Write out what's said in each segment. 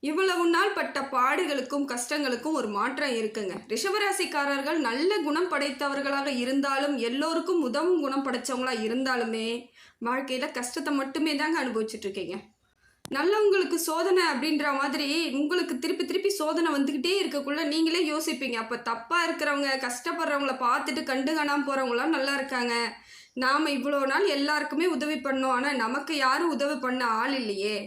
இவ்வளவு நாள் பட்ட பாடுகளுக்கும் கஷ்டங்களுக்கும் ஒரு மாற்றம் இருக்குங்க. ரிஷபராசிக்காரர்கள் நல்ல குணம் படைத்தவர்களாக இருந்தாலும், எல்லோருக்கும் உதவும் குணம் படைச்சவங்களா இருந்தாலுமே, வாழ்க்கையில கஷ்டத்தை மட்டுமே தாங்க அனுபவிச்சுட்டு இருக்கீங்க. நல்லவங்களுக்கு சோதனை அப்படின்ற மாதிரி உங்களுக்கு திருப்பி திருப்பி சோதனை வந்துக்கிட்டே இருக்கக்குள்ள நீங்களே யோசிப்பீங்க. அப்போ தப்பாக இருக்கிறவங்க, கஷ்டப்படுறவங்கள பார்த்துட்டு கண்டு காணாமல் போகிறவங்களாம் நல்லா இருக்காங்க. நாம் இவ்வளோ நாள் எல்லாருக்குமே உதவி பண்ணோம். ஆனால் நமக்கு யாரும் உதவி பண்ண ஆள் இல்லையே,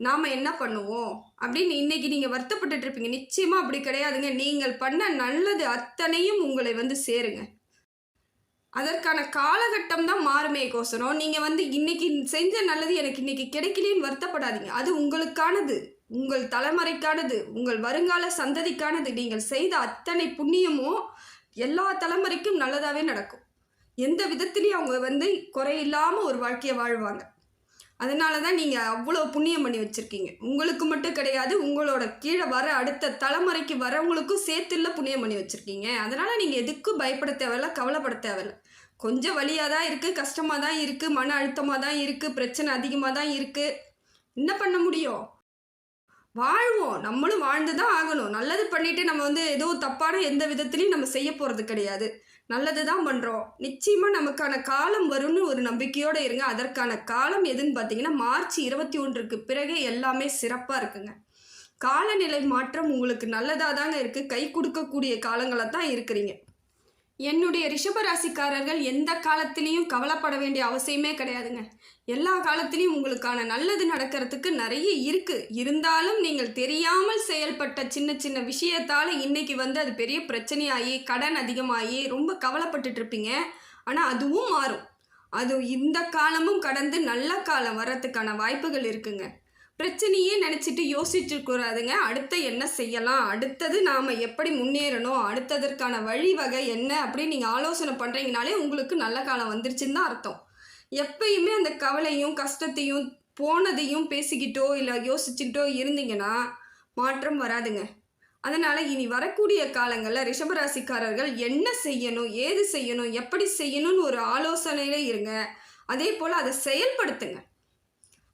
நாம் என்ன பண்ணுவோம் அப்படின்னு இன்னைக்கு நீங்கள் வருத்தப்பட்டுட்டு இருப்பீங்க. நிச்சயமாக அப்படி கிடையாதுங்க. நீங்கள் பண்ண நல்லது அத்தனையும் உங்களை வந்து சேருங்க. அதற்கான காலகட்டம் தான் மாறுமே கோசரம் நீங்கள் இன்னைக்கு செஞ்ச நல்லது எனக்கு இன்னைக்கு கிடைக்கலன்னு வருத்தப்படாதீங்க. அது உங்களுக்கானது, உங்கள் தலைமுறைக்கானது, உங்கள் வருங்கால சந்ததிக்கானது. நீங்கள் செய்த அத்தனை புண்ணியமும் எல்லா தலைமுறைக்கும் நல்லதாகவே நடக்கும். எந்த விதத்துலேயும் அவங்க குறையில்லாமல் ஒரு வாழ்க்கையை வாழ்வாங்க. அதனால தான் நீங்கள் அவ்வளோ புண்ணியம் பண்ணி வச்சுருக்கீங்க. உங்களுக்கு மட்டும் கிடையாது, உங்களோட கீழே வர அடுத்த தலைமுறைக்கு வரவங்களுக்கும் சேர்த்துள்ள புண்ணியம் பண்ணி வச்சுருக்கீங்க. அதனால் நீங்கள் எதுக்கும் பயப்பட தேவையில்ல, கவலைப்பட தேவையில்ல. கொஞ்சம் வலியாக தான் இருக்குது, கஷ்டமாக தான் இருக்குது, மன அழுத்தமாக தான் இருக்குது, பிரச்சனை அதிகமாக தான் இருக்குது. என்ன பண்ண முடியும்? வாழ்வோம், நம்மளும் வாழ்ந்து தான் ஆகணும். நல்லது பண்ணிவிட்டு நம்ம ஏதோ தப்பான எந்த விதத்துலையும் நம்ம செய்ய போகிறது கிடையாது. நல்லது தான் பண்ணுறோம். நிச்சயமாக நமக்கான காலம் வரும்னு ஒரு நம்பிக்கையோடு இருங்க. அதற்கான காலம் எதுன்னு பார்த்தீங்கன்னா, மார்ச் 21க்கு பிறகு எல்லாமே சிறப்பாக இருக்குங்க. காலநிலை மாற்றம் உங்களுக்கு நல்லதாக தாங்க இருக்குது. கை கொடுக்கக்கூடிய காலங்களை தான் இருக்கிறீங்க. என்னுடைய ரிஷபராசிக்காரர்கள் எந்த காலத்திலையும் கவலைப்பட வேண்டிய அவசியமே கிடையாதுங்க. எல்லா காலத்திலையும் உங்களுக்கான நல்லது நடக்கிறதுக்கு நிறைய இருக்குது. இருந்தாலும் நீங்கள் தெரியாமல் செயல்பட்ட சின்ன சின்ன விஷயத்தால் இன்றைக்கி அது பெரிய பிரச்சனையாகி கடன் அதிகமாகி ரொம்ப கவலைப்பட்டுட்டு இருப்பீங்க. ஆனால் அதுவும் மாறும். அது இந்த காலமும் கடந்து நல்ல காலம் வர்றதுக்கான வாய்ப்புகள் இருக்குங்க. பிரச்சனையே நினச்சிட்டு யோசிச்சுக்கூடாதுங்க. அடுத்து என்ன செய்யலாம், அடுத்தது நாம் எப்படி முன்னேறணும், அடுத்ததற்கான வழிவகை என்ன அப்படின்னு நீங்கள் ஆலோசனை பண்ணுறீங்கனாலே உங்களுக்கு நல்ல காலம் வந்துருச்சுன்னு தான் அர்த்தம். எப்பயுமே அந்த கவலையும் கஷ்டத்தையும் போனதையும் பேசிக்கிட்டோ இல்லை யோசிச்சுட்டோ இருந்தீங்கன்னா மாற்றம் வராதுங்க. அதனால் இனி வரக்கூடிய காலங்களில் ரிஷபராசிக்காரர்கள் என்ன செய்யணும், ஏது செய்யணும், எப்படி செய்யணும்னு ஒரு ஆலோசனையிலே இருங்க. அதே போல் அதை செயல்படுத்துங்க.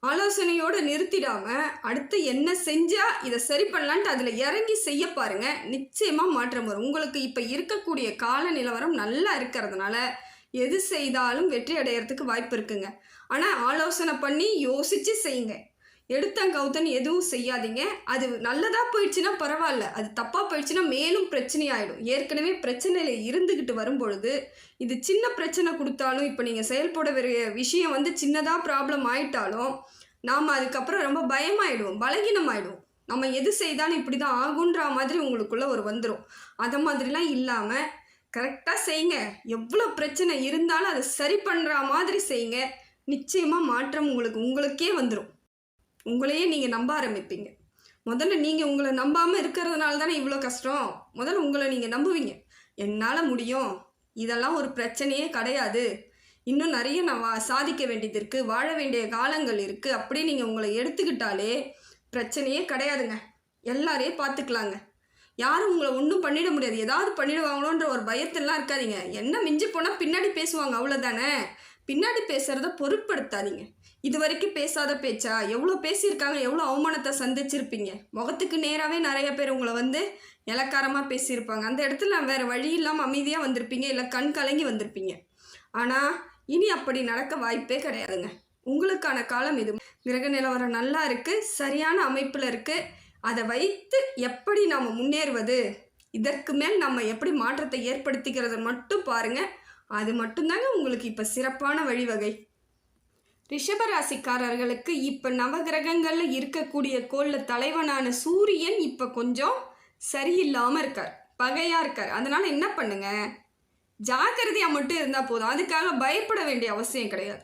ஆலோசனையோடு நிறுத்திடாமல் அடுத்து என்ன செஞ்சால் இதை சரி பண்ணலான்ட்டு அதில் இறங்கி செய்ய பாருங்கள். நிச்சயமாக மாற்றம் வரும். உங்களுக்கு இப்போ இருக்கக்கூடிய கால நிலவரம் நல்லா இருக்கிறதுனால எது செய்தாலும் வெற்றி அடையிறதுக்கு வாய்ப்பு இருக்குங்க. ஆனால் ஆலோசனை பண்ணி யோசித்து செய்யுங்க. எடுத்தங்கவுத்தன்னு எதுவும் செய்யாதீங்க. அது நல்லதாக போயிடுச்சுன்னா பரவாயில்ல, அது தப்பாக போயிடுச்சுன்னா மேலும் பிரச்சனையாயிடும். ஏற்கனவே பிரச்சனையில் இருந்துக்கிட்டு வரும்பொழுது இது சின்ன பிரச்சனை கொடுத்தாலும், இப்போ நீங்கள் செயல்பட வேண்டிய விஷயம் சின்னதாக ப்ராப்ளம் ஆயிட்டாலும் நாம் அதுக்கப்புறம் ரொம்ப பயமாயிடுவோம், பலகீனமாயிடுவோம். நம்ம எது செய்தாலும் இப்படி தான் ஆகுன்ற மாதிரி உங்களுக்குள்ளே ஒரு வந்துடும். அதை மாதிரிலாம் இல்லாமல் கரெக்டாக செய்யுங்க. எவ்வளோ பிரச்சனை இருந்தாலும் அதை சரி பண்ணுற மாதிரி செய்யுங்க. நிச்சயமாக மாற்றம் உங்களுக்கே வந்துடும். உங்களையே நீங்கள் நம்ப ஆரம்பிப்பீங்க. முதல்ல நீங்கள் உங்களை நம்பாமல் இருக்கிறதுனால தானே இவ்வளோ கஷ்டம். முதல்ல உங்களை நீங்கள் நம்புவீங்க. என்னால் முடியும், இதெல்லாம் ஒரு பிரச்சனையே கிடையாது, இன்னும் நிறைய நான் சாதிக்க வேண்டியது இருக்குது, வாழ வேண்டிய காலங்கள் இருக்குது அப்படி நீங்கள் உங்களை எடுத்துக்கிட்டாலே பிரச்சனையே கிடையாதுங்க. எல்லாரையும் பார்த்துக்கலாங்க. யாரும் உங்களை ஒன்றும் பண்ணிட முடியாது. ஏதாவது பண்ணிடுவாங்களோன்ற ஒரு பயத்தெல்லாம் இருக்காதீங்க. என்ன மிஞ்சி போனால் பின்னாடி பேசுவாங்க, அவ்வளோதானே. பின்னாடி பேசுகிறத பொருட்படுத்தாதீங்க. இது வரைக்கும் பேசாத பேச்சா? எவ்வளோ பேசியிருக்காங்க, எவ்வளோ அவமானத்தை சந்திச்சிருப்பீங்க. முகத்துக்கு நேராகவே நிறைய பேர் உங்களை இலக்காரமாக பேசியிருப்பாங்க. அந்த இடத்துல வேறு வழி இல்லாமல் அமைதியாக வந்திருப்பீங்க, இல்லை கண் கலங்கி வந்திருப்பீங்க. ஆனால் இனி அப்படி நடக்க வாய்ப்பே கிடையாதுங்க. உங்களுக்கான காலம் இது. கிரக நிலவரம் நல்லா இருக்குது, சரியான அமைப்பில் இருக்குது. அதை வைத்து எப்படி நாம் முன்னேறுவது, இதற்கு மேல் நம்ம எப்படி மாற்றத்தை ஏற்படுத்திக்கிறத மட்டும் பாருங்கள். அது மட்டும்தாங்க உங்களுக்கு இப்போ சிறப்பான வழிவகை. ரிஷபராசிக்காரர்களுக்கு இப்போ நவகிரகங்களில் இருக்கக்கூடிய கோளில் தலைவனான சூரியன் இப்போ கொஞ்சம் சரியில்லாமல் இருக்கார், பகையாக இருக்கார். அதனால் என்ன பண்ணுங்க, ஜாக்கிரதையாக மட்டும் இருந்தால் போதும். அதுக்காக பயப்பட வேண்டிய அவசியம் கிடையாது.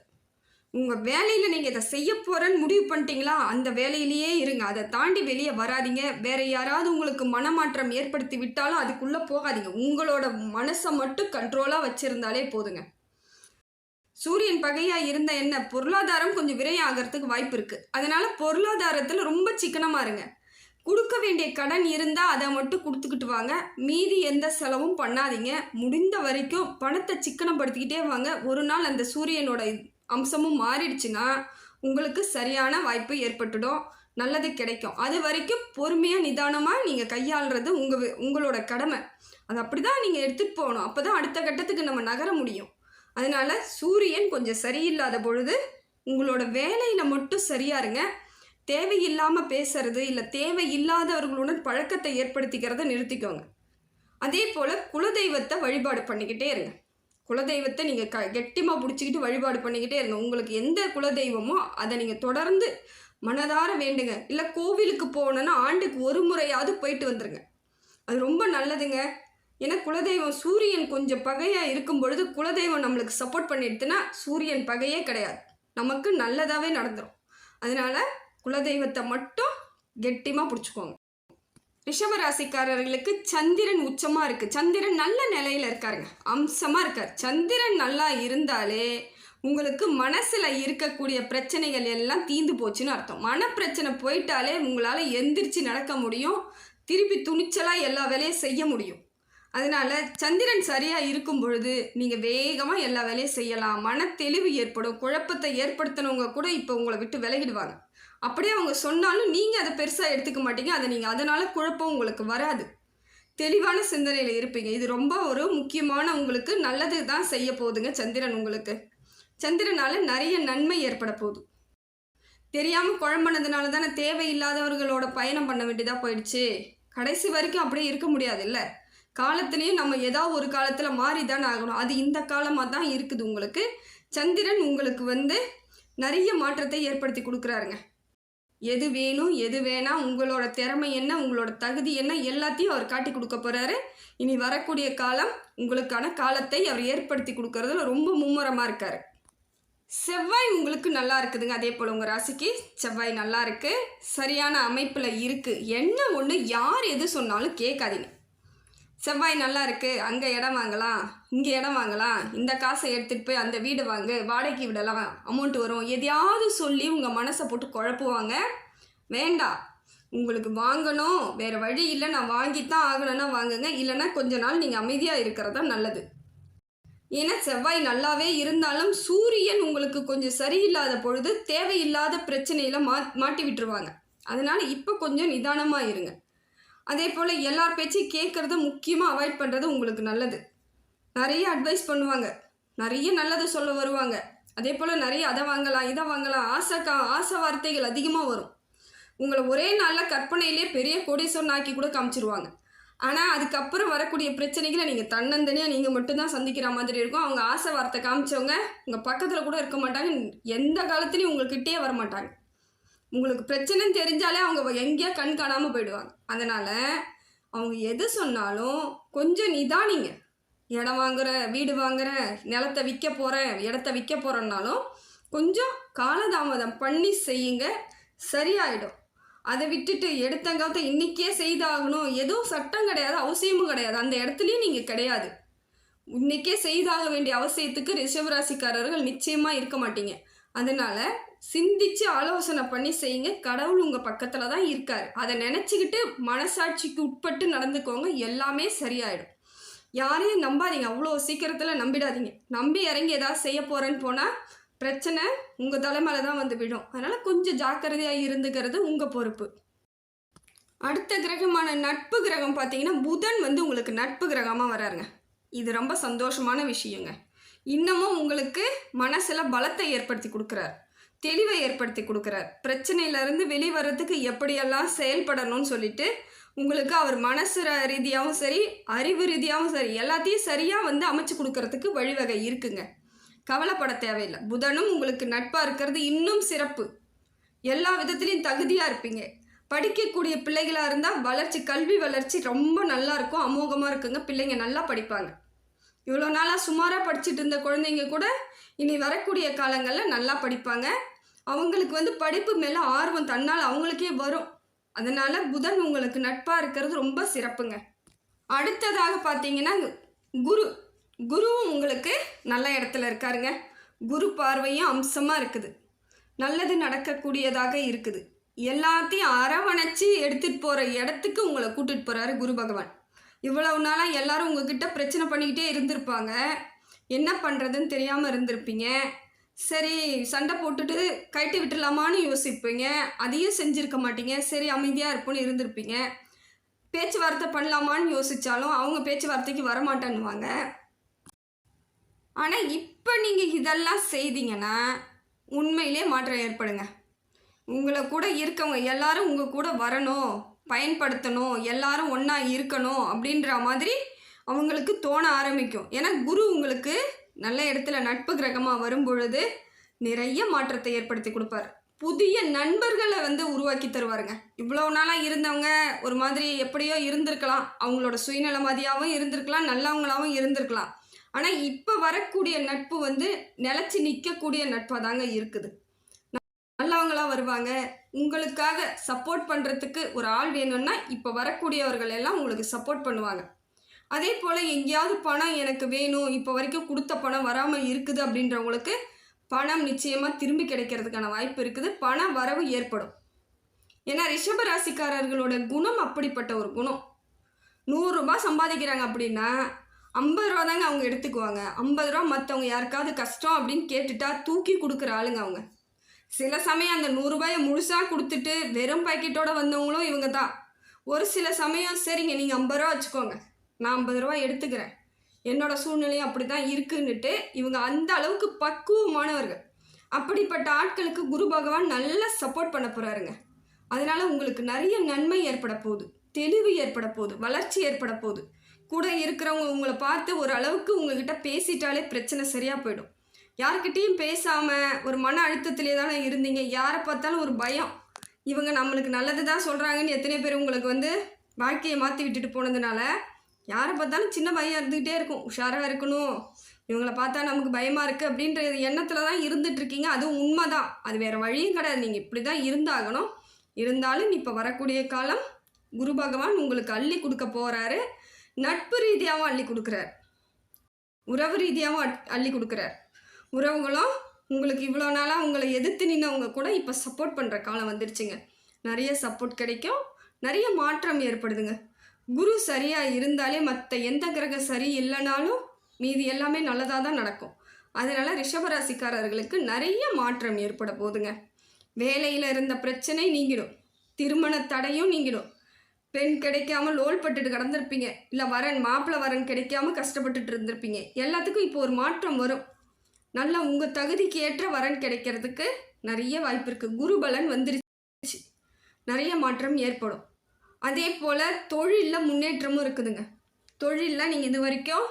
உங்கள் வேலையில் நீங்கள் இதை செய்ய போகிறேன்னு முடிவு பண்ணிட்டீங்களா, அந்த வேலையிலேயே இருங்க. அதை தாண்டி வெளியே வராதிங்க. வேறு யாராவது உங்களுக்கு மனமாற்றம் ஏற்படுத்தி விட்டாலும் அதுக்குள்ளே போகாதீங்க. உங்களோட மனசை மட்டும் கண்ட்ரோலாக வச்சுருந்தாலே போதுங்க. சூரியன் பகையாக இருந்த என்ன, பொருளாதாரம் கொஞ்சம் விரயம் ஆகிறதுக்கு வாய்ப்பு இருக்குது. அதனால் பொருளாதாரத்தில் ரொம்ப சிக்கனமாக இருங்க. கொடுக்க வேண்டிய கடன் இருந்தால் அதை மட்டும் கொடுத்துக்கிட்டு வாங்க. மீதி எந்த செலவும் பண்ணாதீங்க. முடிந்த வரைக்கும் பணத்தை சிக்கனப்படுத்திக்கிட்டே வாங்க. ஒரு நாள் அந்த சூரியனோட அம்சமும் மாறிடுச்சுன்னா உங்களுக்கு சரியான வாய்ப்பு ஏற்பட்டுடும். நல்லது கிடைக்கும். அது வரைக்கும் பொறுமையாக நிதானமாக நீங்கள் கையாளுறது உங்களோட கடமை. அது அப்படி தான் நீங்கள் எடுத்துகிட்டு போகணும். அப்போ தான் அடுத்த கட்டத்துக்கு நம்ம நகர முடியும். அதனால் சூரியன் கொஞ்சம் சரியில்லாத பொழுது உங்களோட வேலையில் மட்டும் சரியா இருங்க. தேவையில்லாமல் பேசுறது இல்லை தேவையில்லாதவர்களுடன் பழக்கத்தை ஏற்படுத்திக்கிறத நிறுத்திக்கோங்க. அதே போல் குலதெய்வத்தை வழிபாடு பண்ணிக்கிட்டே இருங்க. குலதெய்வத்தை நீங்கள் கெட்டிமாக பிடிச்சிக்கிட்டு வழிபாடு பண்ணிக்கிட்டே இருங்க. உங்களுக்கு எந்த குலதெய்வமோ அதை நீங்கள் தொடர்ந்து மனதார வேண்டுங்க. இல்லை கோவிலுக்கு போகணுன்னா ஆண்டுக்கு ஒரு முறையாவது போயிட்டு வந்துடுங்க. அது ரொம்ப நல்லதுங்க. ஏன்னா குலதெய்வம் சூரியன் கொஞ்சம் பகையாக இருக்கும் பொழுது குலதெய்வம் நம்மளுக்கு சப்போர்ட் பண்ணிடுதுன்னா சூரியன் பகையே கிடையாது, நமக்கு நல்லதாகவே நடந்துடும். அதனால் குலதெய்வத்தை மட்டும் கெட்டிமாக பிடிச்சிக்கோங்க. ரிஷபராசிக்காரர்களுக்கு சந்திரன் உச்சமாக இருக்குது. சந்திரன் நல்ல நிலையில் இருக்காருங்க, அம்சமாக இருக்கார். சந்திரன் நல்லா இருந்தாலே உங்களுக்கு மனசில் இருக்கக்கூடிய பிரச்சனைகள் எல்லாம் தீர்ந்து போச்சுன்னு அர்த்தம். மனப்பிரச்சனை போயிட்டாலே உங்களால் எந்திரிச்சு நடக்க முடியும், திருப்பி துணிச்சலாக எல்லா வேலையும் செய்ய முடியும். அதனால் சந்திரன் சரியாக இருக்கும் பொழுது நீங்கள் வேகமாக எல்லா வேலையும் செய்யலாம். மனத்தெளிவு ஏற்படும். குழப்பத்தை ஏற்படுத்தினவங்க கூட இப்போ உங்களை விட்டு விலகிடுவாங்க. அப்படியே அவங்க சொன்னாலும் நீங்கள் அதை பெருசாக எடுத்துக்க மாட்டீங்க. அதனால் குழப்பம் உங்களுக்கு வராது. தெளிவான சிந்தனையில் இருப்பீங்க. இது ரொம்ப ஒரு முக்கியமான உங்களுக்கு நல்லது தான் செய்ய போகுதுங்க சந்திரன் உங்களுக்கு. சந்திரனால் நிறைய நன்மை ஏற்பட போகுது. தெரியாமல் குழம்புனதுனால தானே தேவையில்லாதவர்களோட பயணம் பண்ண வேண்டியதாக போயிடுச்சு. கடைசி வரைக்கும் அப்படியே இருக்க முடியாது இல்லை. காலத்துலேயும் நம்ம ஏதாவது ஒரு காலத்தில் மாறி தானே ஆகணும். அது இந்த காலமாக தான் இருக்குது உங்களுக்கு. சந்திரன் உங்களுக்கு நிறைய மாற்றத்தை ஏற்படுத்தி கொடுக்குறாருங்க. எது வேணும் எது வேணாம், உங்களோட திறமை என்ன, உங்களோட தகுதி என்ன, எல்லாத்தையும் அவர் காட்டி கொடுக்க போகிறாரு. இனி வரக்கூடிய காலம் உங்களுக்கான காலத்தை அவர் ஏற்படுத்தி கொடுக்கறதுல ரொம்ப மும்முரமாக இருக்கார். செவ்வாய் உங்களுக்கு நல்லா இருக்குதுங்க. அதே போல் உங்கள் ராசிக்கு செவ்வாய் நல்லா இருக்குது, சரியான அமைப்பில் இருக்குது. என்ன ஒன்று யார் எது சொன்னாலும் கேட்காதீங்க. செவ்வாய் நல்லா இருக்குது, அங்கே இடம் வாங்கலாம், இங்கே இடம் வாங்கலாம், இந்த காசை எடுத்துகிட்டு போய் அந்த வீடு வாங்க, வாடகைக்கு விடலாம், அமௌண்ட் வரும், எதையாவது சொல்லி உங்கள் மனசை போட்டு குழப்புவாங்க. வேண்டாம், உங்களுக்கு வாங்கணும், வேறு வழி இல்லை, நான் வாங்கித்தான் ஆகணும்னா வாங்குங்க. இல்லைன்னா கொஞ்ச நாள் நீங்கள் அமைதியாக இருக்கிறதா நல்லது. ஏன்னா செவ்வாய் நல்லாவே இருந்தாலும் சூரியன் உங்களுக்கு கொஞ்சம் சரியில்லாத பொழுது தேவையில்லாத பிரச்சனையில் மாட்டி விட்டுருவாங்க. அதனால் இப்போ கொஞ்சம் நிதானமாக இருங்க. அதே போல் எல்லார் பேச்சையும் கேட்குறத முக்கியமாக அவாய்ட் பண்ணுறது உங்களுக்கு நல்லது. நிறைய அட்வைஸ் பண்ணுவாங்க, நிறைய நல்லதை சொல்ல வருவாங்க. அதே போல் நிறைய அதை வாங்கலாம் இதை வாங்கலாம் ஆசை வார்த்தைகள் அதிகமாக வரும். உங்களை ஒரே நாளில் கற்பனையிலே பெரிய கோடீஸ்வரன் ஆக்கி கூட காமிச்சிருவாங்க. ஆனால் அதுக்கப்புறம் வரக்கூடிய பிரச்சனைகளை நீங்கள் தன்னந்தனியாக நீங்கள் மட்டும்தான் சந்திக்கிற மாதிரி இருக்கும். அவங்க ஆசை வார்த்தை காமிச்சவங்க உங்கள் பக்கத்தில் கூட இருக்க மாட்டாங்க, எந்த காலத்துலேயும் உங்கள்கிட்டயே வர மாட்டாங்க. உங்களுக்கு பிரச்சனைன்னு தெரிஞ்சாலே அவங்க எங்கேயா கண் காணாமல் போயிடுவாங்க. அதனால் அவங்க எது சொன்னாலும் கொஞ்சம் நிதானிங்க. இடம் வாங்குகிறேன், வீடு வாங்குகிறேன், நிலத்தை விற்க போகிறேன், இடத்த விற்க போகிறேன்னாலும் கொஞ்சம் காலதாமதம் பண்ணி செய்யுங்க, சரியாயிடும். அதை விட்டுட்டு எடுத்தங்காலத்தை இன்றைக்கே செய்தாகணும், எதுவும் சட்டம் கிடையாது, அவசியமும் கிடையாது, அந்த இடத்துலையும் நீங்கள் கிடையாது. இன்றைக்கே செய்தாக வேண்டிய அவசியத்துக்கு ரிஷபராசிக்காரர்கள் நிச்சயமாக இருக்க மாட்டீங்க. அதனால் சிந்திச்சு ஆலோசனை பண்ணி செய்யுங்க. கடவுள் உங்கள் பக்கத்தில் தான் இருக்கார். அதை நினச்சிக்கிட்டு மனசாட்சிக்கு உட்பட்டு நடந்துக்கோங்க, எல்லாமே சரியாயிடும். யாரையும் நம்பாதீங்க, அவ்வளோ சீக்கிரத்தில் நம்பிடாதீங்க. நம்பி இறங்கி ஏதாவது செய்ய போகிறேன்னு போனால் பிரச்சனை உங்கள் தலைமையில தான் வந்து விடும். அதனால் கொஞ்சம் ஜாக்கிரதையாக இருந்துக்கிறது உங்கள் பொறுப்பு. அடுத்த கிரகமான நட்பு கிரகம் பார்த்தீங்கன்னா புதன் உங்களுக்கு நட்பு கிரகமாக வராருங்க. இது ரொம்ப சந்தோஷமான விஷயங்க. இன்னமும் உங்களுக்கு மனசில் பலத்தை ஏற்படுத்தி கொடுக்குறார், தெளிவை ஏற்படுத்தி கொடுக்குறார். பிரச்சனையிலேருந்து வெளிவரத்துக்கு எப்படியெல்லாம் செயல்படணும்னு சொல்லிட்டு உங்களுக்கு அவர் மனசு ரீதியாகவும் சரி அறிவு ரீதியாகவும் சரி எல்லாத்தையும் சரியாக அமைச்சு கொடுக்கறதுக்கு வழிவகை இருக்குங்க. கவலைப்பட தேவையில்லை. புதனும் உங்களுக்கு நட்பாக இருக்கிறது இன்னும் சிறப்பு. எல்லா விதத்துலேயும் தகுதியாக இருப்பீங்க. படிக்கக்கூடிய பிள்ளைகளாக இருந்தால் கல்வி வளர்ச்சி ரொம்ப நல்லா இருக்கும், அமோகமாக இருக்குங்க. பிள்ளைங்க நல்லா படிப்பாங்க. இவ்வளோ நாளாக சுமாராக படிச்சுட்டு இருந்த குழந்தைங்க கூட இனி வரக்கூடிய காலங்களில் நல்லா படிப்பாங்க. அவங்களுக்கு படிப்பு மேலே ஆர்வம் தன்னால் அவங்களுக்கே வரும். அதனால் புதன் உங்களுக்கு நட்பாக இருக்கிறது ரொம்ப சிறப்புங்க. அடுத்ததாக பார்த்தீங்கன்னா குருவும் உங்களுக்கு நல்ல இடத்துல இருக்காருங்க. குரு பார்வையும் அம்சமாக இருக்குது, நல்லது நடக்கக்கூடியதாக இருக்குது. எல்லாத்தையும் அரவணைச்சி எடுத்துகிட்டு போகிற இடத்துக்கு உங்களை கூட்டிகிட்டு போகிறாரு குரு பகவான். இவ்வளவு நாளாக எல்லாரும் உங்ககிட்ட பிரச்சனை பண்ணிக்கிட்டே இருந்திருப்பாங்க, என்ன பண்ணுறதுன்னு தெரியாமல் இருந்திருப்பீங்க. சரி சண்டை போட்டுட்டு கழட்டி விட்டுடலாமான்னு யோசிப்பீங்க. அதையும் செஞ்சிருக்க மாட்டீங்க. சரி அமைதியாக இருப்போன்னு இருந்திருப்பீங்க. பேச்சுவார்த்தை பண்ணலாமான்னு யோசிச்சாலும் அவங்க பேச்சுவார்த்தைக்கு வரமாட்டேன்னுவாங்க. ஆனால் இப்போ நீங்கள் இதெல்லாம் செய்தீங்கன்னா உண்மையிலே மாற்றம் ஏற்படுங்க. உங்களை கூட இருக்கவங்க எல்லாரும் உங்கள் கூட வரணும், பயன்படுத்தணும், எல்லாரும் ஒன்றா இருக்கணும் அப்படின்ற மாதிரி அவங்களுக்கு தோண ஆரம்பிக்கும். ஏன்னா குரு உங்களுக்கு நல்ல இடத்துல நட்பு கிரகமாக வரும் பொழுது நிறைய மாற்றத்தை ஏற்படுத்தி கொடுப்பார். புதிய நண்பர்களை உருவாக்கி தருவாருங்க. இவ்வளோ நாளாக இருந்தவங்க ஒரு மாதிரி எப்படியோ இருந்திருக்கலாம், அவங்களோட சுயநலவாதியாகவும் இருந்திருக்கலாம், நல்லவங்களாகவும் இருந்திருக்கலாம். ஆனால் இப்போ வரக்கூடிய நட்பு நிலச்சி நிற்கக்கூடிய நட்பாக தாங்க இருக்குது. நல்லவங்களாக வருவாங்க. உங்களுக்காக சப்போர்ட் பண்ணுறதுக்கு ஒரு ஆள் வேணும்னா இப்போ வரக்கூடியவர்கள் எல்லாம் உங்களுக்கு சப்போர்ட் பண்ணுவாங்க. அதே போல் எங்கேயாவது பணம் எனக்கு வேணும், இப்போ வரைக்கும் கொடுத்த பணம் வராமல் இருக்குது அப்படின்றவங்களுக்கு பணம் நிச்சயமாக திரும்பி கிடைக்கிறதுக்கான வாய்ப்பு இருக்குது. பண வரவு ஏற்படும். ஏன்னா ரிஷபராசிக்காரர்களோட குணம் அப்படிப்பட்ட ஒரு குணம். 100 ரூபாய் சம்பாதிக்கிறாங்க அப்படின்னா 50 ரூபா தாங்க அவங்க எடுத்துக்குவாங்க. 50 ரூபா மற்றவங்க யாருக்காவது கஷ்டம் அப்படின்னு கேட்டுட்டா தூக்கி கொடுக்குற ஆளுங்க அவங்க. சில சமயம் அந்த 100 ரூபாயை முழுசாக கொடுத்துட்டு வெறும் பாக்கெட்டோட வந்தவங்களும் இவங்க தான். ஒரு சில சமயம் சரிங்க நீங்கள் 50 ரூபா வச்சுக்கோங்க, நான் 50 ரூபா எடுத்துக்கிறேன், என்னோட சூழ்நிலையும் அப்படி தான் இருக்குன்னுட்டு இவங்க அந்த அளவுக்கு பக்குவமானவர்கள். அப்படிப்பட்ட ஆட்களுக்கு குரு பகவான் நல்லா சப்போர்ட் பண்ண போகிறாருங்க. அதனால உங்களுக்கு நிறைய நன்மை ஏற்பட போகுது, தெளிவு ஏற்பட போகுது, வளர்ச்சி ஏற்பட போகுது. கூட இருக்கிறவங்க உங்களை பார்த்து ஒரு அளவுக்கு உங்ககிட்ட பேசிட்டாலே பிரச்சனை சரியாக போயிடும். யார்கிட்டையும் பேசாமல் ஒரு மன அழுத்தத்திலே தானே இருந்தீங்க. யாரை பார்த்தாலும் ஒரு பயம், இவங்க நம்மளுக்கு நல்லது தான் சொல்கிறாங்கன்னு எத்தனை பேர் உங்களுக்கு வாழ்க்கையை மாற்றி விட்டுட்டு போனதுனால யாரை பார்த்தாலும் சின்ன பயம் இருந்துக்கிட்டே இருக்கும். உஷாராக இருக்கணும், இவங்கள பார்த்தா நமக்கு பயமாக இருக்குது அப்படின்ற எண்ணத்தில் தான் இருந்துகிட்ருக்கீங்க. அதுவும் உண்மை தான், அது வேறு வழியும் கிடையாது. நீங்கள் இப்படி தான் இருந்தாகணும். இருந்தாலும் இப்போ வரக்கூடிய காலம் குரு பகவான் உங்களுக்கு அள்ளி கொடுக்க போகிறாரு. நட்பு ரீதியாகவும் அள்ளி கொடுக்குறார், உறவு ரீதியாகவும் அள்ளி கொடுக்குறார். உறவுகளும் உங்களுக்கு இவ்வளோ நாளாக உங்களை எதிர்த்து நின்னவங்க கூட இப்போ சப்போர்ட் பண்ணுற காலம் வந்துருச்சுங்க. நிறைய சப்போர்ட் கிடைக்கும், நிறைய மாற்றம் ஏற்படுதுங்க. குரு சரியாக இருந்தாலே மற்ற எந்த கிரகம் சரி இல்லைனாலும் மீதி எல்லாமே நல்லதாக தான் நடக்கும். அதனால் ரிஷபராசிக்காரர்களுக்கு நிறைய மாற்றம் ஏற்பட போகுதுங்க. வேலையில் இருந்த பிரச்சனை நீங்கிடும், திருமண தடையும் நீங்கிடும். பெண் கிடைக்காம லோல் பட்டுட்டு கடந்திருப்பீங்க, இல்லை மாப்பிள்ளை வரன் கிடைக்காம கஷ்டப்பட்டுட்டு இருந்திருப்பீங்க. எல்லாத்துக்கும் இப்போ ஒரு மாற்றம் வரும். நல்லா உங்கள் தகுதிக்கு ஏற்ற வரன் கிடைக்கிறதுக்கு நிறைய வாய்ப்பு இருக்குது. குரு பலன் வந்துருச்சு, நிறைய மாற்றம் ஏற்படும். அதே போல் தொழிலில் முன்னேற்றமும் இருக்குதுங்க. தொழிலில் நீங்கள் இது வரைக்கும்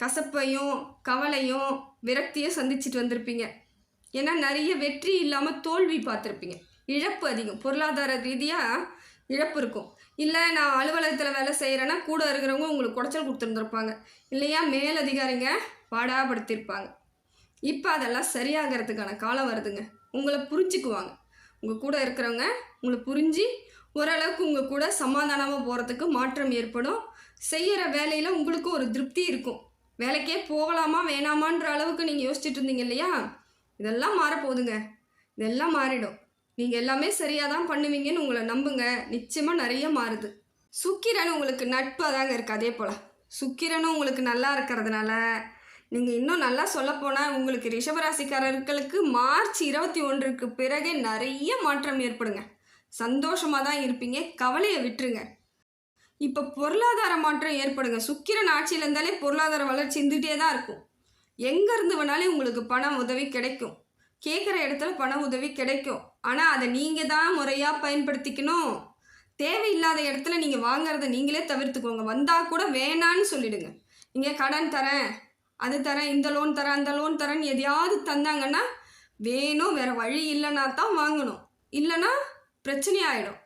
கசப்பையும் கவலையும் விரக்தியும் சந்திச்சுட்டு வந்திருப்பீங்க. ஏன்னா நிறைய வெற்றி இல்லாமல் தோல்வி பார்த்துருப்பீங்க. இழப்பு அதிகம், பொருளாதார ரீதியாக இழப்பு இருக்கும். இல்லை நான் அலுவலகத்தில் வேலை செய்கிறேன்னா கூட இருக்கிறவங்க உங்களுக்கு குடைச்சல் கொடுத்துருந்துருப்பாங்க, இல்லையா மேலதிகாரிங்க பாடாப்படுத்தியிருப்பாங்க. இப்போ அதெல்லாம் சரியாகிறதுக்கான காலம் வருதுங்க. உங்களை புரிஞ்சுக்குவாங்க, உங்கள் கூட இருக்கிறவங்க உங்களை புரிஞ்சு ஓரளவுக்கு உங்கள் கூட சமாதானமாக போகிறதுக்கு மாற்றம் ஏற்படும். செய்கிற வேலையில் உங்களுக்கும் ஒரு திருப்தி இருக்கும். வேலைக்கே போகலாமா வேணாமான்ற அளவுக்கு நீங்கள் யோசிச்சுட்டு இருந்தீங்க இல்லையா, இதெல்லாம் மாறப்போகுதுங்க. இதெல்லாம் மாறிடும். நீங்கள் எல்லாமே சரியாக தான் பண்ணுவீங்கன்னு உங்களை நம்புங்க. நிச்சயமாக நிறைய மாறுது. சுக்கிரன் உங்களுக்கு நட்பாக தாங்க இருக்குது. அதே போல் சுக்கிரனும் உங்களுக்கு நல்லா இருக்கிறதுனால நீங்கள் இன்னும் நல்லா சொல்லப்போனால் உங்களுக்கு ரிஷபராசிக்காரர்களுக்கு மார்ச் 21க்கு பிறகு நிறைய மாற்றம் ஏற்படுங்க. சந்தோஷமாக தான் இருப்பீங்க, கவலையை விட்டுருங்க. இப்போ பொருளாதார மாற்றம் ஏற்படுங்க. சுக்கிரன் ஆட்சியில் இருந்தாலே பொருளாதார வளர்ச்சி இருந்துகிட்டே தான் இருக்கும். எங்கேருந்து வேணாலும் உங்களுக்கு பண உதவி கிடைக்கும், கேட்குற இடத்துல பண உதவி கிடைக்கும். ஆனால் அதை நீங்கள் தான் முறையாக பயன்படுத்திக்கணும். தேவையில்லாத இடத்துல நீங்கள் வாங்கிறத நீங்களே தவிர்த்துக்கோங்க. வந்தால் கூட வேணான்னு சொல்லிவிடுங்க. நீங்கள் கடன் தரேன், அது தரேன், இந்த லோன் தரேன், அந்த லோன் தரேன்னு எதையாவது தந்தாங்கன்னா வேணும், வேறு வழி இல்லைன்னா தான் வாங்கணும், இல்லைன்னா பிரச்சனையாயிடும்.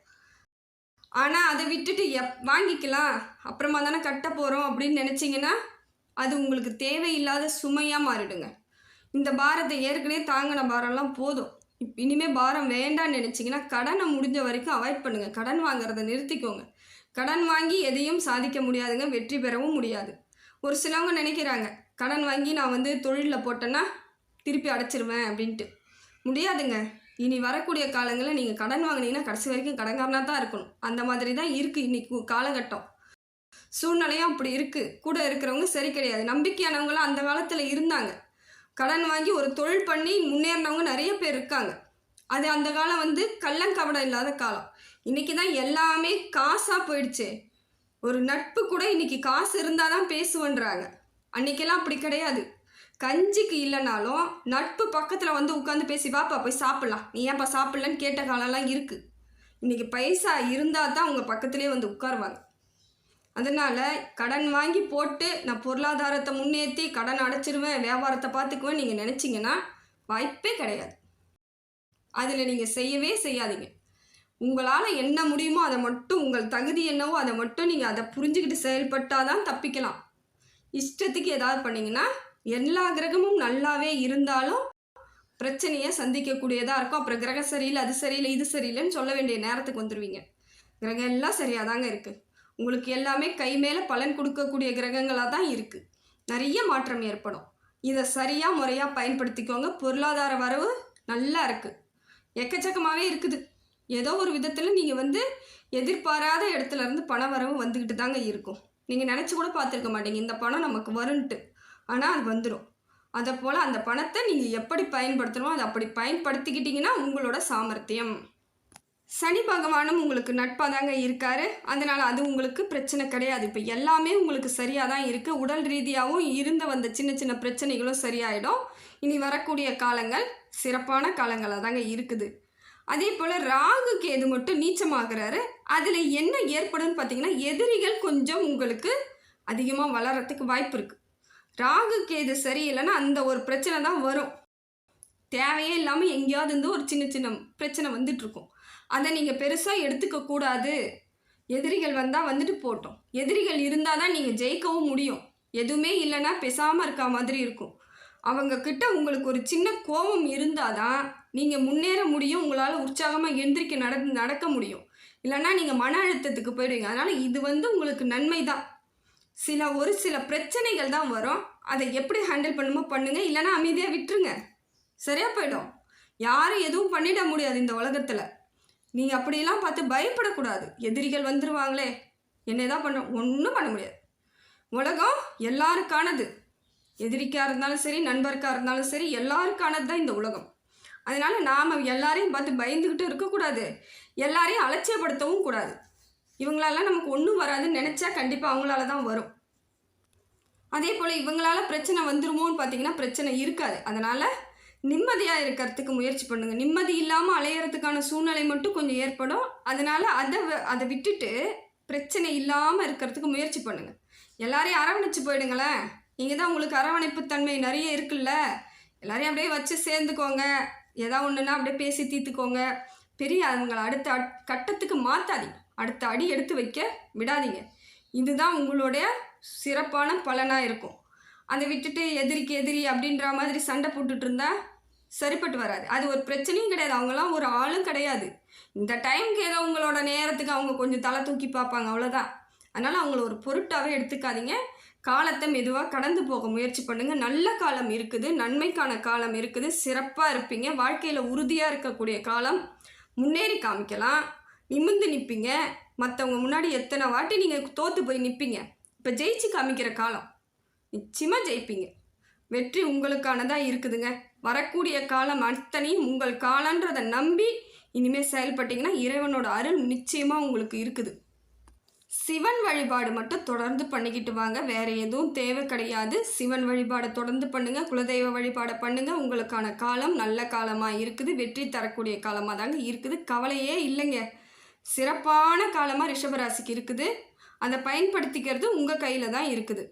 ஆனால் அதை விட்டுட்டு வாங்கிக்கலாம் அப்புறமா தானே கட்ட போகிறோம் அப்படின்னு நினச்சிங்கன்னா அது உங்களுக்கு தேவையில்லாத சுமையாக மாறிடுங்க. இந்த பாரத்தை ஏற்கனவே தாங்கின பாரம்லாம் போதும், இனிமேல் பாரம் வேண்டான்னு நினச்சிங்கன்னா கடனை முடிஞ்ச வரைக்கும் அவாய்ட் பண்ணுங்கள். கடன் வாங்குறத நிறுத்திக்கோங்க. கடன் வாங்கி எதையும் சாதிக்க முடியாதுங்க, வெற்றி பெறவும் முடியாது. ஒரு சிலவங்க நினைக்கிறாங்க கடன் வாங்கி நான் தொழிலில் போட்டேன்னா திருப்பி அடைச்சிருவேன் அப்படின்ட்டு. முடியாதுங்க. இனி வரக்கூடிய காலங்களில் நீங்கள் கடன் வாங்கினீங்கன்னா கடைசி வரைக்கும் கடன்காரனாக தான் இருக்கணும். அந்த மாதிரி தான் இருக்குது இன்றைக்கி காலகட்டம். சூழ்நிலையும் அப்படி இருக்குது. கூட இருக்கிறவங்க சரி கிடையாது. நம்பிக்கையானவங்களாம் அந்த காலத்தில் இருந்தாங்க. கடன் வாங்கி ஒரு தொழில் பண்ணி முன்னேறினவங்க நிறைய பேர் இருக்காங்க. அது அந்த காலம் வந்து கள்ளங்கபடம் இல்லாத காலம். இன்றைக்கி தான் எல்லாமே காசாக போயிடுச்சு. ஒரு நட்பு கூட இன்றைக்கி காசு இருந்தால் தான் பேசுவேன்றாங்க. அன்றைக்கெல்லாம் அப்படி கிடையாது. கஞ்சிக்கு இல்லைனாலும் நட்பு பக்கத்தில் வந்து உட்காந்து பேசி, வாப்பா போய் சாப்பிட்லாம், நீ ஏன்ப்பா சாப்பிட்லன்னு கேட்ட காலம்லாம் இருக்குது. இன்றைக்கி பைசா இருந்தால் தான் உங்கள் பக்கத்துலேயே வந்து உட்காருவாங்க. அதனால் கடன் வாங்கி போட்டு நான் பொருளாதாரத்தை முன்னேற்றி கடன் அடைச்சிருவேன், வியாபாரத்தை பார்த்துக்குவேன் நீங்கள் நினச்சிங்கன்னா வாய்ப்பே கிடையாது. அதில் நீங்கள் செய்யவே செய்யாதீங்க. உங்களால் என்ன முடியுமோ அதை மட்டும், உங்கள் தகுதி என்னவோ அதை மட்டும் நீங்கள் அதை புரிஞ்சுக்கிட்டு செயல்பட்டால் தான் தப்பிக்கலாம். இஷ்டத்துக்கு ஏதாவது பண்ணிங்கன்னா எல்லா கிரகமும் நல்லாவே இருந்தாலும் பிரச்சனையை சந்திக்கக்கூடியதாக இருக்கும். அப்புறம் கிரகம் சரியில்லை, அது சரியில்லை, இது சரியில்லைன்னு சொல்ல வேண்டிய நேரத்துக்கு வந்துடுவீங்க. கிரகம் எல்லாம் சரியாக தாங்க இருக்குது. உங்களுக்கு எல்லாமே கை மேலே பலன் கொடுக்கக்கூடிய கிரகங்களாக தான் இருக்குது. நிறைய மாற்றம் ஏற்படும். இதை சரியாக முறையாக பயன்படுத்திக்கோங்க. பொருளாதார வரவு நல்லா இருக்குது, எக்கச்சக்கமாகவே இருக்குது. ஏதோ ஒரு விதத்தில் நீங்கள் வந்து எதிர்பாராத இடத்துலேருந்து பண வரவு வந்துக்கிட்டு தாங்க இருக்கும். நீங்கள் நினச்சி கூட பார்த்துருக்க மாட்டீங்க இந்த பணம் நமக்கு வரும்ன்ட்டு. ஆனால் அது வந்துடும். அதை போல் அந்த பணத்தை நீங்கள் எப்படி பயன்படுத்தணுமோ அதை அப்படி பயன்படுத்திக்கிட்டிங்கன்னா உங்களோட சாமர்த்தியம். சனி பகவானும் உங்களுக்கு நட்பாக தாங்க இருக்கார். அதனால் அது உங்களுக்கு பிரச்சனை கிடையாது. இப்போ எல்லாமே உங்களுக்கு சரியாக தான் இருக்குது. உடல் ரீதியாகவும் வந்த சின்ன சின்ன பிரச்சனைகளும் சரியாயிடும். இனி வரக்கூடிய காலங்கள் சிறப்பான காலங்களாக தாங்க இருக்குது. அதே போல் ராகு கேது மட்டும் நீச்சமாகிறாரு. அதில் என்ன ஏற்படும்னு பார்த்தீங்கன்னா எதிரிகள் கொஞ்சம் உங்களுக்கு அதிகமாக வளர்கிறதுக்கு வாய்ப்பு இருக்குது. ராகு கேது சரியில்லைன்னா அந்த ஒரு பிரச்சனை தான் வரும். தேவையே இல்லாமல் எங்கேயாவது இருந்து ஒரு சின்ன சின்ன பிரச்சனை வந்துட்டுருக்கும். அதை நீங்கள் பெருசாக எடுத்துக்கக்கூடாது. எதிரிகள் வந்தால் வந்துட்டு போட்டோம். எதிரிகள் இருந்தால் தான் நீங்கள் ஜெயிக்கவும் முடியும். எதுவுமே இல்லைன்னா பேசாமல் இருக்க மாதிரி இருக்கும். அவங்கக்கிட்ட உங்களுக்கு ஒரு சின்ன கோபம் இருந்தால் தான் நீங்கள் முன்னேற முடியும். உங்களால் உற்சாகமாக எந்திரிக்க நடக்க முடியும். இல்லைன்னா நீங்கள் மன அழுத்தத்துக்கு போயிடுவீங்க. அதனால் இது வந்து உங்களுக்கு நன்மை தான். ஒரு சில பிரச்சனைகள் தான் வரும். அதை எப்படி ஹேண்டில் பண்ணுமோ பண்ணுங்கள், இல்லைன்னா அமைதியாக விட்டுருங்க, சரியாக போயிடும். யாரும் எதுவும் பண்ணிட முடியாது இந்த உலகத்தில். நீங்கள் அப்படியெல்லாம் பார்த்து பயப்படக்கூடாது. எதிரிகள் வந்துடுவாங்களே என்ன தான் பண்ண, ஒன்றும் பண்ண முடியாது. உலகம் எல்லாருக்கானது. எதிரிக்காக இருந்தாலும் சரி, நண்பருக்காக இருந்தாலும் சரி, எல்லாருக்கானது தான் இந்த உலகம். அதனால் நாம் எல்லாரையும் பார்த்து பயந்துக்கிட்டு இருக்கக்கூடாது, எல்லாரையும் அலட்சியப்படுத்தவும் கூடாது. இவங்களால நமக்கு ஒன்றும் வராதுன்னு நினச்சா கண்டிப்பாக அவங்களால தான் வரும். அதே போல் இவங்களால பிரச்சனை வந்துருமோன்னு பார்த்தீங்கன்னா பிரச்சனை இருக்காது. அதனால் நிம்மதியாக இருக்கிறதுக்கு முயற்சி பண்ணுங்கள். நிம்மதி இல்லாமல் அலையிறதுக்கான சூழ்நிலை மட்டும் கொஞ்சம் ஏற்படும். அதனால் அதை விட்டுட்டு பிரச்சனை இல்லாமல் இருக்கிறதுக்கு முயற்சி பண்ணுங்கள். எல்லாரையும் அரவணைச்சு போயிடுங்களேன். நீங்கள் தான், உங்களுக்கு அரவணைப்பு தன்மை நிறைய இருக்குல்ல, எல்லாரையும் அப்படியே வச்சு சேர்ந்துக்கோங்க. ஏதாவது ஒன்றுனா அப்படியே பேசி தீர்த்துக்கோங்க. அவங்கள அடுத்த கட்டத்துக்கு மாற்றாதீங்க. அடுத்த அடி எடுத்து வைக்க விடாதீங்க. இதுதான் உங்களுடைய சிறப்பான பலனாக இருக்கும். அதை விட்டுட்டு எதிரிக்கு எதிரி அப்படின்ற மாதிரி சண்டை போட்டுட்டு இருந்தால் சரிப்பட்டு வராது. அது ஒரு பிரச்சனையும் கிடையாது. அவங்களாம் ஒரு ஆளும் கிடையாது. இந்த டைமுக்கு ஏதோ உங்களோட நேரத்துக்கு அவங்க கொஞ்சம் தலை தூக்கி பார்ப்பாங்க, அவ்வளோதான். அதனால் அவங்கள ஒரு பொருட்டாகவே எடுத்துக்காதீங்க. காலத்தை மெதுவாக கடந்து போக முயற்சி பண்ணுங்கள். நல்ல காலம் இருக்குது, நன்மைக்கான காலம் இருக்குது, சிறப்பாக இருப்பீங்க. வாழ்க்கையில் உறுதியாக இருக்கக்கூடிய காலம். முன்னேறி காமிக்கலாம், நிமிர்ந்து நிற்பீங்க. மற்றவங்க முன்னாடி எத்தனை வாட்டி நீங்கள் தோற்று போய் நிற்பீங்க. இப்போ ஜெயிச்சு காமிக்கிற காலம். நிச்சயமாக ஜெயிப்பீங்க. வெற்றி உங்களுக்கானதாக இருக்குதுங்க. வரக்கூடிய காலம் அத்தனையும் உங்கள் காலன்றதை நம்பி இனிமேல் செயல்பட்டிங்கன்னா இறைவனோட அருள் நிச்சயமாக உங்களுக்கு இருக்குது. சிவன் வழிபாடு மட்டும் தொடர்ந்து பண்ணிக்கிட்டு வாங்க. வேறு எதுவும் தேவை கிடையாது. சிவன் வழிபாடை தொடர்ந்து பண்ணுங்கள். குலதெய்வ வழிபாடை பண்ணுங்கள். உங்களுக்கான காலம் நல்ல காலமாக இருக்குது. வெற்றி தரக்கூடிய காலமாக தாங்க இருக்குது. கவலையே இல்லைங்க. சிறப்பான காலமாக ரிஷபராசிக்கு இருக்குது. அதை பயன்படுத்திக்கிறது உங்கள் கையில் தான் இருக்குது.